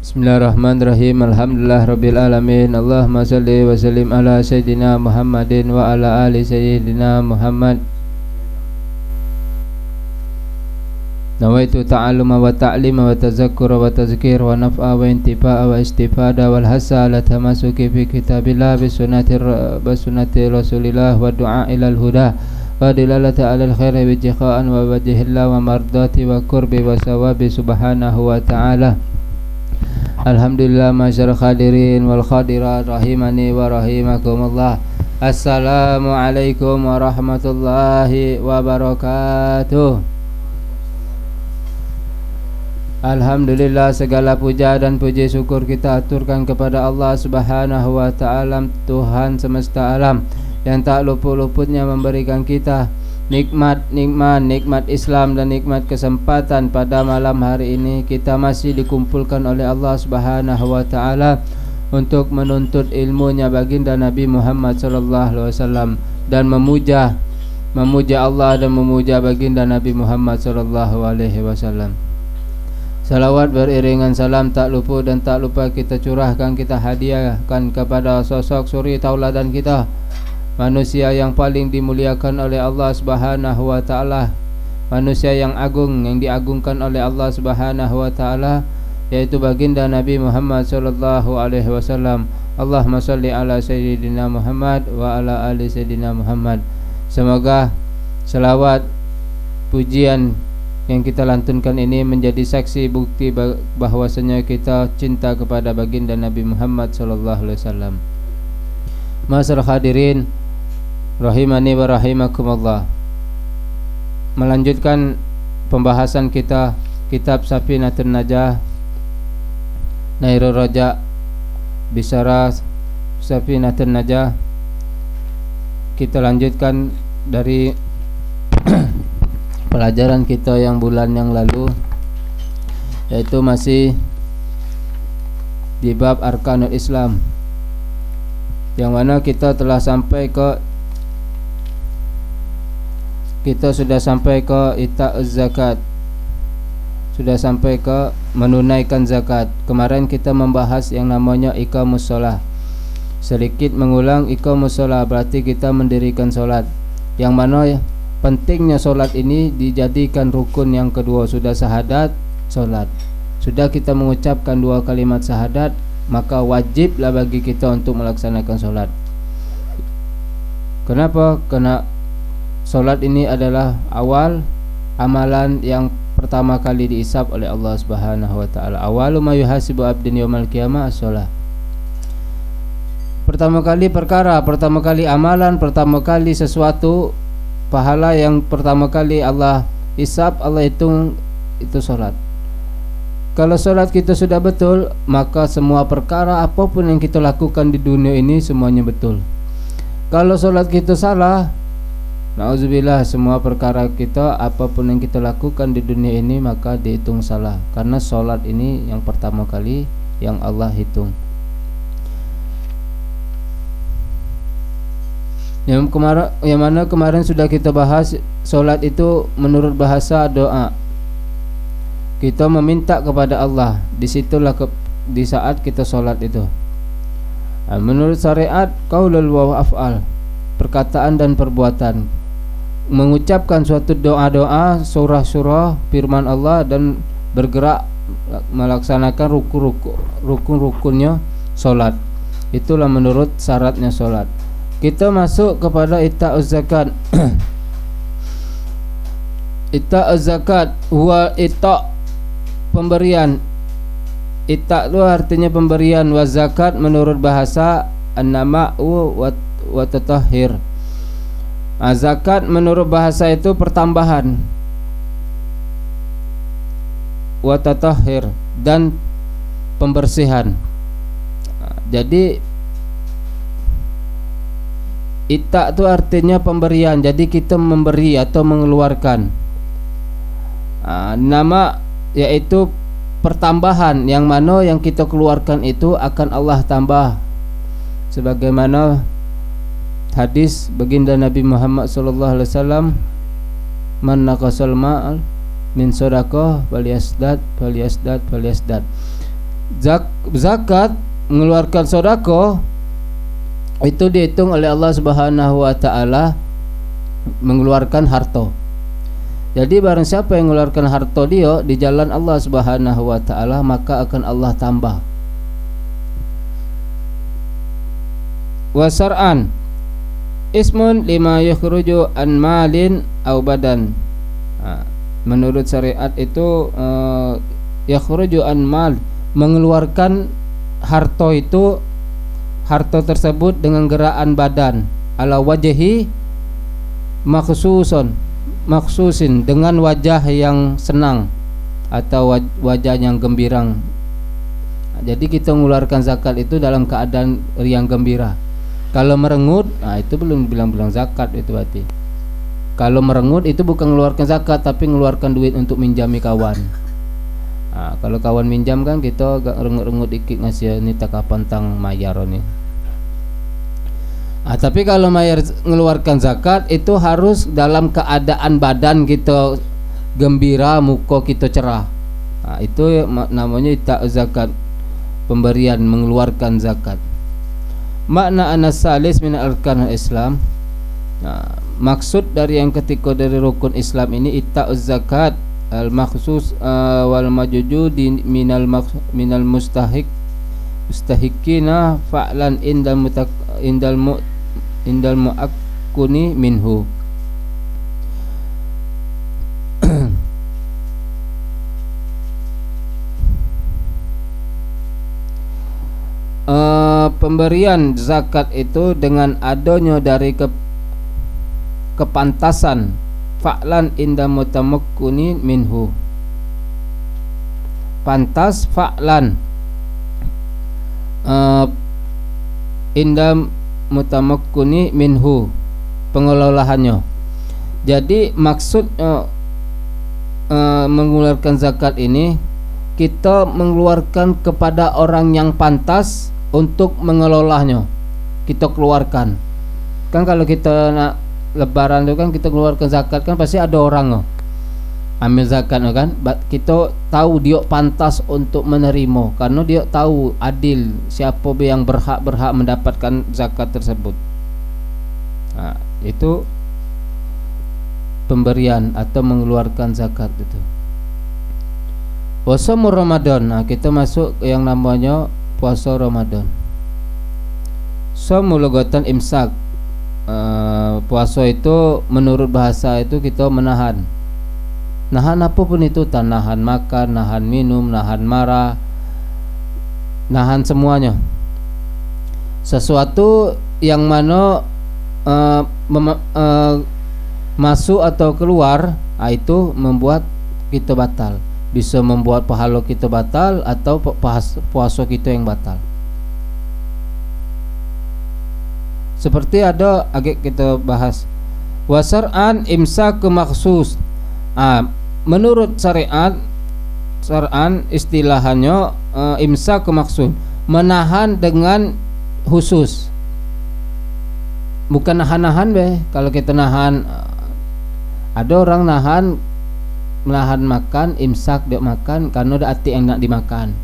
Bismillahirrahmanirrahim. Alhamdulillah rabbil alamin. Allahumma salli wa sallim ala sayyidina Muhammadin wa ala ali sayyidina Muhammad. Nawaitu ta'alluma wa ta'lima wa tazakkura wa tazkir wa naf'a wa intifa'a wa istifada wal hasa ala tamasuki fi kitabillah bi sunnati rasulillah wa du'a ilal huda wa dilalata alal khairi wa jikha'an wa wajhillah wa mardati wa qurbi wa sawabi subhanahu wa ta'ala. Alhamdulillah masyarul khadirin wal khadirat rahimani wa rahimakumullah. Assalamualaikum warahmatullahi wabarakatuh. Alhamdulillah, segala puja dan puji syukur kita aturkan kepada Allah Subhanahu wa ta'ala, Tuhan semesta alam yang tak luput-luputnya memberikan kita nikmat Islam dan nikmat kesempatan pada malam hari ini. Kita masih dikumpulkan oleh Allah Subhanahu wa ta'ala untuk menuntut ilmunya baginda Nabi Muhammad sallallahu alaihi wasallam dan memuja Allah dan memuja baginda Nabi Muhammad sallallahu alaihi wasallam. Salawat beriringan salam tak luput dan tak lupa kita curahkan, kita hadiahkan kepada sosok suri tauladan kita, manusia yang paling dimuliakan oleh Allah Subhanahu wa ta'ala, manusia yang agung, yang diagungkan oleh Allah Subhanahu wa ta'ala, yaitu baginda Nabi Muhammad sallallahu alaihi wasallam. Allahumma salli ala sayyidina Muhammad wa ala ali sayyidina Muhammad. Semoga selawat pujian yang kita lantunkan ini menjadi saksi bukti bahwasanya kita cinta kepada baginda Nabi Muhammad sallallahu alaihi wasallam. Masyarul hadirin rahimani wa rahimakumullah. Melanjutkan pembahasan kita kitab Safinatun Najah, Nairul Raja, Bisyara Safinatun Najah. Kita lanjutkan dari pelajaran kita yang bulan yang lalu, yaitu masih di bab Arkanul Islam, yang mana kita sudah sampai ke ita'uz zakat, sudah sampai ke menunaikan zakat. Kemarin kita membahas yang namanya iqamus shalah. Sedikit mengulang, iqamus shalah berarti kita mendirikan solat, yang mana pentingnya solat ini dijadikan rukun yang kedua. Sudah syahadat solat, sudah kita mengucapkan dua kalimat syahadat, maka wajiblah bagi kita untuk melaksanakan solat. Kenapa? Karena solat ini adalah awal amalan yang pertama kali dihisab oleh Allah Subhanahu wa ta'ala. Awalu ma yuhasibu abdin yaumal qiyamah as-shalah. Pertama kali amalan, pertama kali sesuatu, pahala yang pertama kali Allah hisab, Allah hitung, itu solat. Kalau solat kita sudah betul, maka semua perkara apapun yang kita lakukan di dunia ini semuanya betul. Kalau solat kita salah, na'udzubillah, semua perkara kita apapun yang kita lakukan di dunia ini maka dihitung salah, karena solat ini yang pertama kali yang Allah hitung. Yang mana kemarin sudah kita bahas, solat itu menurut bahasa doa. Kita meminta kepada Allah, disitulah di saat kita solat itu. Menurut syariat, qaulul wa af'al, perkataan dan perbuatan, mengucapkan suatu doa-doa, surah-surah firman Allah, dan bergerak melaksanakan rukun-rukunnya solat. Itulah menurut syaratnya solat. Kita masuk kepada ita'uz zakat. Ita'uz zakat huwa ita', pemberian. Ita' itu artinya pemberian, wa zakat menurut bahasa an-nama'u wa tatahhir. Zakat menurut bahasa itu pertambahan, wa tatahhir, dan pembersihan. Jadi ita' itu artinya pemberian, jadi kita memberi atau mengeluarkan. Nama yaitu pertambahan, yang mana yang kita keluarkan itu akan Allah tambah, sebagaimana hadis baginda Nabi Muhammad sallallahu alaihi wasallam, man naqasal ma'al min sadaqah falyasdad. zakat, mengeluarkan sedekah itu dihitung oleh Allah Subhanahu wa taala mengeluarkan harta. Jadi barang siapa yang mengeluarkan harta dia di jalan Allah Subhanahu wa taala, maka akan Allah tambah. Wasar'an ismun lima yukhruju an malin au badan. Menurut syariat itu yakhruju an mal, mengeluarkan harta itu, harta tersebut dengan gerakan badan, ala wajhi maksusin, dengan wajah yang senang atau wajah yang gembirang. Jadi kita mengeluarkan zakat itu dalam keadaan yang gembira. Kalau merengut, itu belum bilang zakat itu berarti. Kalau merengut itu bukan mengeluarkan zakat, tapi mengeluarkan duit untuk minjami kawan. Kalau kawan minjam kan kita agak rengut-rengut dikit ngasih ni tak kapan tang mayar ni. Tapi kalau mayar mengeluarkan zakat itu harus dalam keadaan badan kita gembira, muka kita cerah. Itu namanya ita zakat, pemberian mengeluarkan zakat. Makna anasalis min arkanul Islam. Maksud dari yang ketiga dari rukun Islam ini ita'uz zakat al-makhsus wal majujudi minal mustahiqina fa'lan indal mu'akkuni minhu. Pemberian zakat itu dengan adanya dari kepantasan, fa'lan inda mutamakkuni minhu, pantas, fa'lan inda mutamakkuni minhu, pengelolaannya. Jadi maksud mengeluarkan zakat ini, kita mengeluarkan kepada orang yang pantas untuk mengelolanya. Kita keluarkan. Kan kalau kita nak lebaran itu kan kita keluarkan zakat kan pasti ada orang ambil zakat kan. Kita tahu dia pantas untuk menerima karena dia tahu adil siapa yang berhak mendapatkan zakat tersebut. Itu pemberian atau mengeluarkan zakat itu. Puasa Ramadan. Kita masuk yang namanya puasa Ramadan. Mulugatan imsak. Puasa itu menurut bahasa itu kita menahan. Nahan apapun itu, nahan makan, nahan minum, nahan marah, nahan semuanya. Sesuatu yang mana masuk atau keluar, itu membuat kita batal. Bisa membuat pahala kita batal atau puasa kita yang batal. Seperti ada agak kita bahas wasar'an imsak maksus. Menurut syar'an istilahnya imsak maksus, menahan dengan khusus. Bukan nahan-nahan kalau kita nahan, ada orang menahan makan, imsak dia makan karena ada hati yang nak dimakan.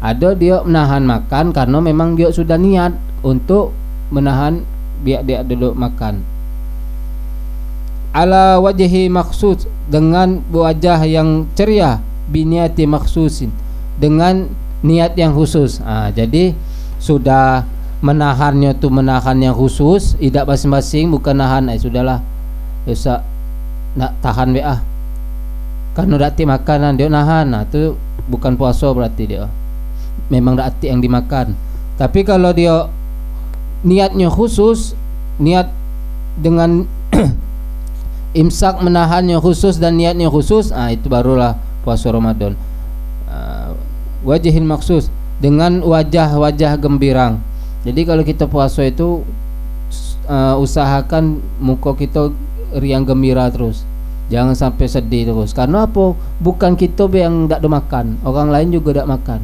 Ada dia menahan makan karena memang dia sudah niat untuk menahan biar dia duduk makan. Ala wajhi maksud, dengan wajah yang ceria, biniati maksusin, dengan niat yang khusus. Jadi sudah menahannya tu menahan yang khusus, tidak masing-masing, bukan nahan sudahlah bisa nak tahan karena dati makanan dia nahan, itu bukan puasa berarti dia memang dati yang dimakan. Tapi kalau dia niatnya khusus, niat dengan imsak menahannya khusus dan niatnya khusus, itu barulah puasa Ramadan. Wajihin maksus, dengan wajah-wajah gembirang. Jadi kalau kita puasa itu usahakan muka kita riang gembira terus. Jangan sampai sedih terus. Karena apa? Bukan kita yang tak ada makan, orang lain juga tak makan.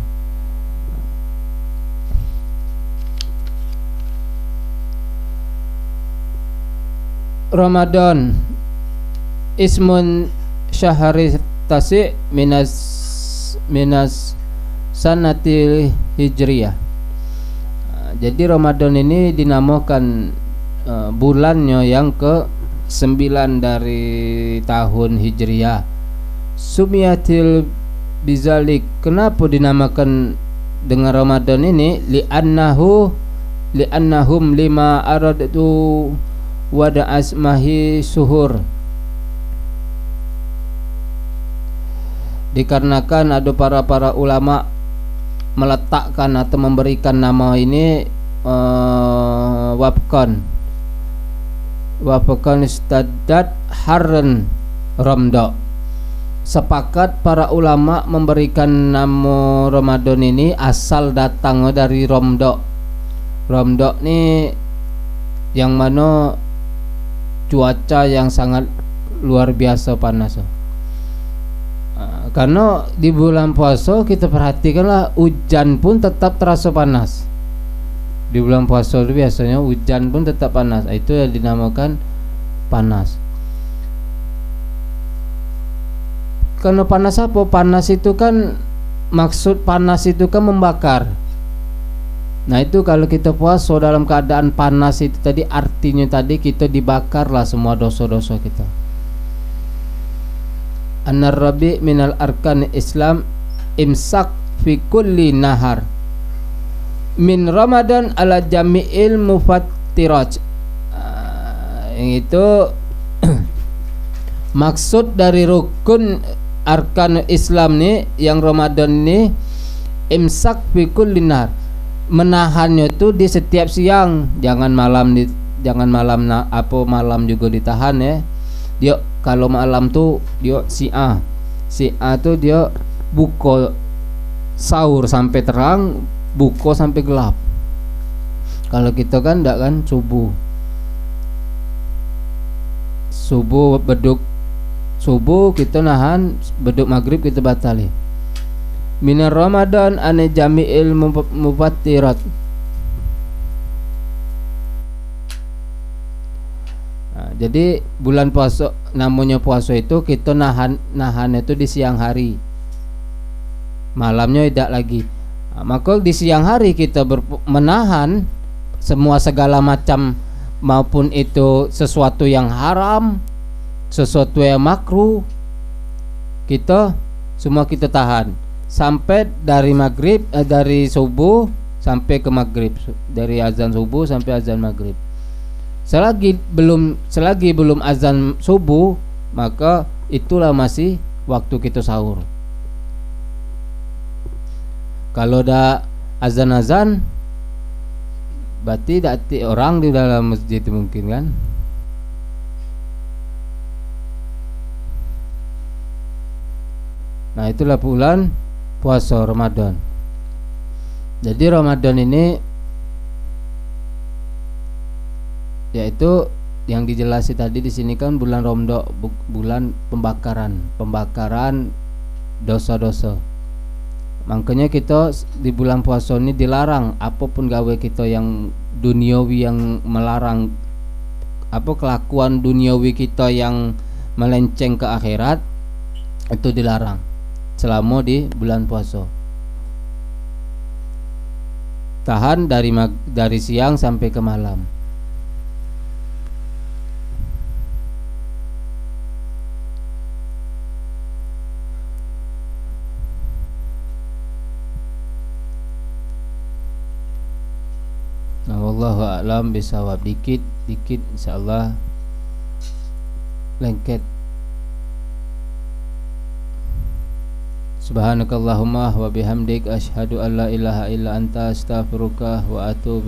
Ramadan ismun syahri tasi minas sanatil hijriyah. Jadi Ramadan ini dinamakan bulannya yang ke-9 dari tahun hijriyah. Sumiyatil bizalik. Kenapa dinamakan dengan Ramadan ini? Li'annahum lima aradtu wada asmahi suhur. Dikarenakan ada para ulama meletakkan atau memberikan nama ini wafqan istadad harren ramda. Sepakat para ulama memberikan nama Ramadan ini asal datang dari ramda. Ramda ini yang mana cuaca yang sangat luar biasa panas. Karena di bulan puasa kita perhatikanlah, hujan pun tetap terasa panas. Di bulan puasa itu biasanya hujan pun tetap panas. Itu yang dinamakan panas. Karena panas apa? Panas itu kan, maksud panas itu kan membakar. Nah itu kalau kita puasa dalam keadaan panas itu tadi, artinya tadi kita dibakarlah semua dosa-dosa kita. An-Rabi minal arkan Islam imsak fi kulli nahar min Ramadan ala jami'il mufattirat. Yang itu maksud dari rukun arkan Islam nih yang Ramadan ini, imsak fi kulli nahar, menahannya itu di setiap siang, jangan malam malam juga ditahan ya. Dia kalau malam tuh dia si A tuh dia buka sahur sampai terang, buka sampai gelap. Kalau kita kan enggak kan, subuh beduk subuh kita nahan, beduk maghrib kita batali. Minar Ramadan ane jami'il mufattirat. Jadi bulan puasa, namanya puasa itu kita nahan itu di siang hari, malamnya tidak lagi. Maka di siang hari kita menahan semua segala macam, maupun itu sesuatu yang haram, sesuatu yang makruh, kita semua kita tahan sampai dari maghrib, dari subuh sampai ke maghrib, dari azan subuh sampai azan maghrib. Selagi belum azan subuh, maka itulah masih waktu kita sahur. Kalau dah azan, berarti dati orang di dalam masjid mungkin kan. Nah itulah bulan puasa Ramadan. Jadi Ramadan ini yaitu yang dijelasi tadi di sini kan bulan Ramadan, bulan pembakaran dosa-dosa. Makanya kita di bulan puasa ini dilarang apapun gawe kita yang duniawi, yang melarang kelakuan duniawi kita yang melenceng ke akhirat, itu dilarang selama di bulan puasa. Tahan dari siang sampai ke malam. Nah, wallahu a'lam bisawab. Dikit insyaallah lengket. Subhanakallahumma wa bihamdik asyhadu an la ilaha illa anta astaghfiruka wa atubu